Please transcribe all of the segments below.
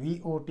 VOT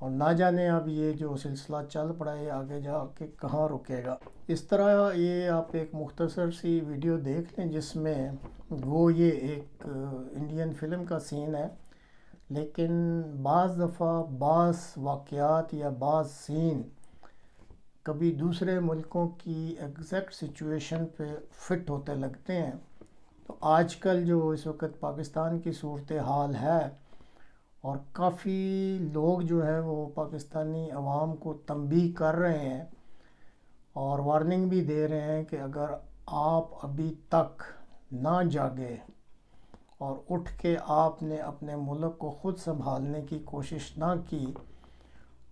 اور نہ جانے اب یہ جو سلسلہ چل پڑا ہے آگے جا کے کہاں رکے گا۔ اس طرح یہ آپ ایک مختصر سی ویڈیو دیکھ لیں جس میں وہ یہ ایک انڈین فلم کا سین ہے، لیکن بعض دفعہ بعض واقعات یا بعض سین کبھی دوسرے ملکوں کی ایگزیکٹ سچویشن پہ فٹ ہوتے لگتے ہیں۔ تو آج کل جو اس وقت پاکستان کی صورتحال ہے اور کافی لوگ جو ہیں وہ پاکستانی عوام کو تنبیہ کر رہے ہیں اور وارننگ بھی دے رہے ہیں کہ اگر آپ ابھی تک نہ جاگے اور اٹھ کے آپ نے اپنے ملک کو خود سنبھالنے کی کوشش نہ کی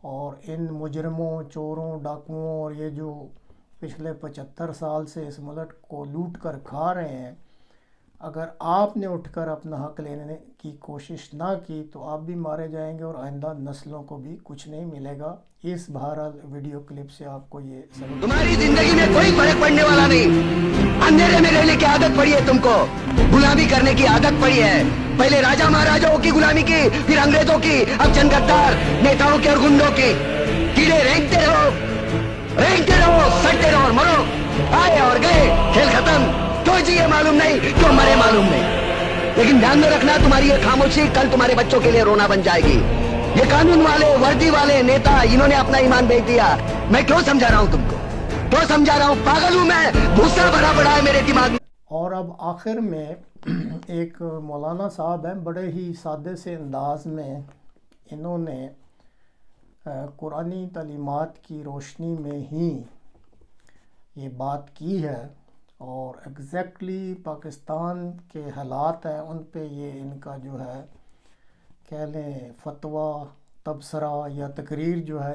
اور ان مجرموں، چوروں، ڈاکوؤں اور یہ جو پچھلے 75 سال سے اس ملک کو لوٹ کر کھا رہے ہیں، اگر آپ نے اٹھ کر اپنا حق لینے کی کوشش نہ کی تو آپ بھی مارے جائیں گے اور آئندہ نسلوں کو بھی کچھ نہیں ملے گا۔ اس بہرحال ویڈیو کلپ سے آپ کو یہ سمجھ تمہاری زندگی میں کوئی فرق پڑنے والا نہیں، اندھیرے میں رہنے کی عادت پڑی ہے، تم کو غلامی کرنے کی عادت پڑی ہے۔ پہلے راجا مہاراجاؤں کی غلامی کی، پھر انگریزوں کی، اب چند غدار نیتاؤں کے اور گنڈوں کی۔ کیڑے رینگتے رہو، سڑتے رہو اور مرو، آئے اور گئے، کھیل ختم۔ کیوں جیے معلوم نہیں، کیوں مرے معلوم نہیں، لیکن دھیان میں رکھنا تمہاری یہ خاموشی کل تمہارے بچوں کے لیے رونا بن جائے گی۔ یہ قانون والے، وردی والے نیتا، انہوں نے اپنا ایمان بیچ دیا۔ میں کیوں سمجھا رہا ہوں تم کو، کیوں سمجھا رہا ہوں؟ پاگل ہوں میں، غصہ بھرا پڑا ہے میرے دماغ میں۔ اور اب آخر میں ایک مولانا صاحب ہیں، بڑے ہی سادے سے انداز میں انہوں نے قرآنی تعلیمات کی روشنی میں ہی یہ بات کی ہے اور ایگزیکٹلی پاکستان کے حالات ہیں ان پہ یہ ان کا جو ہے کہہ لیں فتویٰ، تبصرہ یا تقریر جو ہے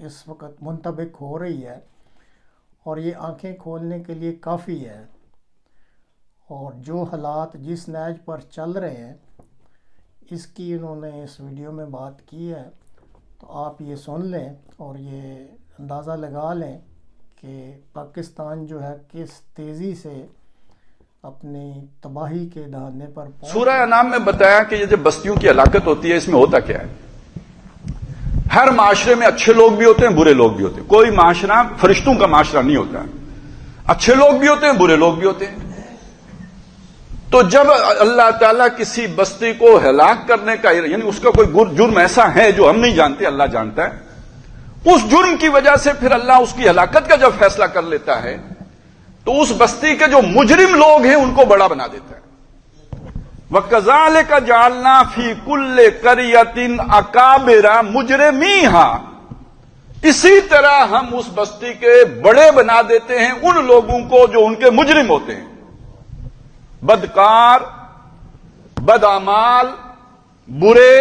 اس وقت منطبق ہو رہی ہے اور یہ آنکھیں کھولنے کے لیے کافی ہے۔ اور جو حالات جس نہج پر چل رہے ہیں اس کی انہوں نے اس ویڈیو میں بات کی ہے، تو آپ یہ سن لیں اور یہ اندازہ لگا لیں کہ پاکستان جو ہے کس تیزی سے اپنی تباہی کے دہانے پر سورہ انعام میں بتایا کہ یہ جو بستیوں کی ہلاکت ہوتی ہے اس میں ہوتا کیا ہے؟ ہر معاشرے میں اچھے لوگ بھی ہوتے ہیں، برے لوگ بھی ہوتے ہیں۔ کوئی معاشرہ فرشتوں کا معاشرہ نہیں ہوتا، اچھے لوگ بھی ہوتے ہیں، برے لوگ بھی ہوتے ہیں۔ تو جب اللہ تعالیٰ کسی بستی کو ہلاک کرنے کا، یعنی اس کا کوئی جرم ایسا ہے جو ہم نہیں جانتے، اللہ جانتا ہے، اس جرم کی وجہ سے پھر اللہ اس کی ہلاکت کا جب فیصلہ کر لیتا ہے تو اس بستی کے جو مجرم لوگ ہیں ان کو بڑا بنا دیتا ہے۔ وَكَذَلِكَ جَعَلْنَا فِي كُلِّ قَرْيَةٍ أَكَابِرَ مُجْرِمِيهَا، اسی طرح ہم اس بستی کے بڑے بنا دیتے ہیں ان لوگوں کو جو ان کے مجرم ہوتے ہیں، بدکار، بدعمال، برے،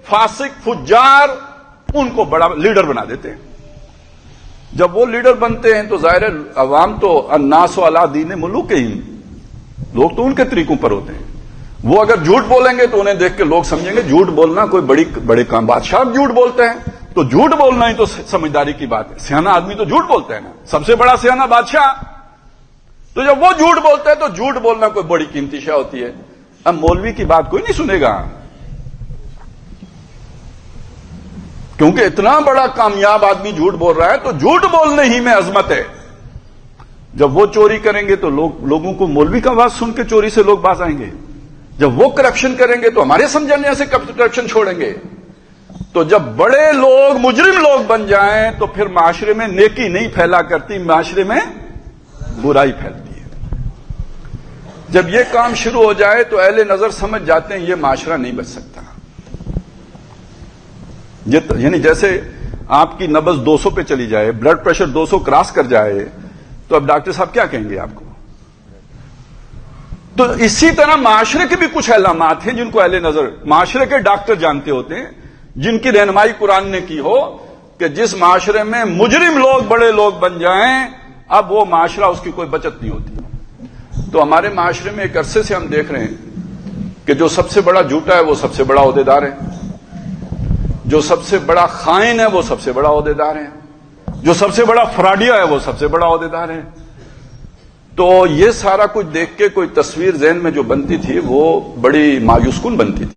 فاسق، فجار، ان کو بڑا لیڈر بنا دیتے ہیں۔ جب وہ لیڈر بنتے ہیں تو ظاہر عوام تو الناس علی دین ملوکہم، لوگ تو ان کے طریقوں پر ہوتے ہیں۔ وہ اگر جھوٹ بولیں گے تو انہیں دیکھ کے لوگ سمجھیں گے جھوٹ بولنا کوئی بڑے کام، بادشاہ جھوٹ بولتے ہیں تو جھوٹ بولنا ہی تو سمجھداری کی بات ہے۔ سیانا آدمی تو جھوٹ بولتا ہے نا، سب سے بڑا سیانا بادشاہ۔ تو جب وہ جھوٹ بولتا ہے تو جھوٹ بولنا کوئی بڑی قیمتی شے ہوتی ہے۔ اب مولوی کی بات کوئی نہیں سنے گا کیونکہ اتنا بڑا کامیاب آدمی جھوٹ بول رہا ہے، تو جھوٹ بولنے ہی میں عظمت ہے۔ جب وہ چوری کریں گے تو لوگوں کو مولوی کا آواز سن کے چوری سے لوگ باز آئیں گے۔ جب وہ کرپشن کریں گے تو ہمارے سمجھنے سے کرپشن چھوڑیں گے۔ تو جب بڑے لوگ مجرم لوگ بن جائیں تو پھر معاشرے میں نیکی نہیں پھیلا کرتی، معاشرے میں برائی پھیلتی ہے۔ جب یہ کام شروع ہو جائے تو اہل نظر سمجھ جاتے ہیں یہ معاشرہ نہیں بچ سکتا۔ یعنی جیسے آپ کی نبض 200 پہ چلی جائے، بلڈ پریشر 200 کراس کر جائے تو اب ڈاکٹر صاحب کیا کہیں گے آپ کو؟ تو اسی طرح معاشرے کے بھی کچھ علامات ہیں جن کو اہل نظر، معاشرے کے ڈاکٹر جانتے ہوتے ہیں، جن کی رہنمائی قرآن نے کی ہو کہ جس معاشرے میں مجرم لوگ بڑے لوگ بن جائیں اب وہ معاشرہ اس کی کوئی بچت نہیں ہوتی۔ تو ہمارے معاشرے میں ایک عرصے سے ہم دیکھ رہے ہیں کہ جو سب سے بڑا جھوٹا ہے وہ سب سے بڑا عہدیدار ہے، جو سب سے بڑا خائن ہے وہ سب سے بڑا عہدیدار ہے، جو سب سے بڑا فراڈیا ہے وہ سب سے بڑا عہدیدار ہے۔ تو یہ سارا کچھ دیکھ کے کوئی تصویر ذہن میں جو بنتی تھی وہ بڑی مایوس کن بنتی تھی۔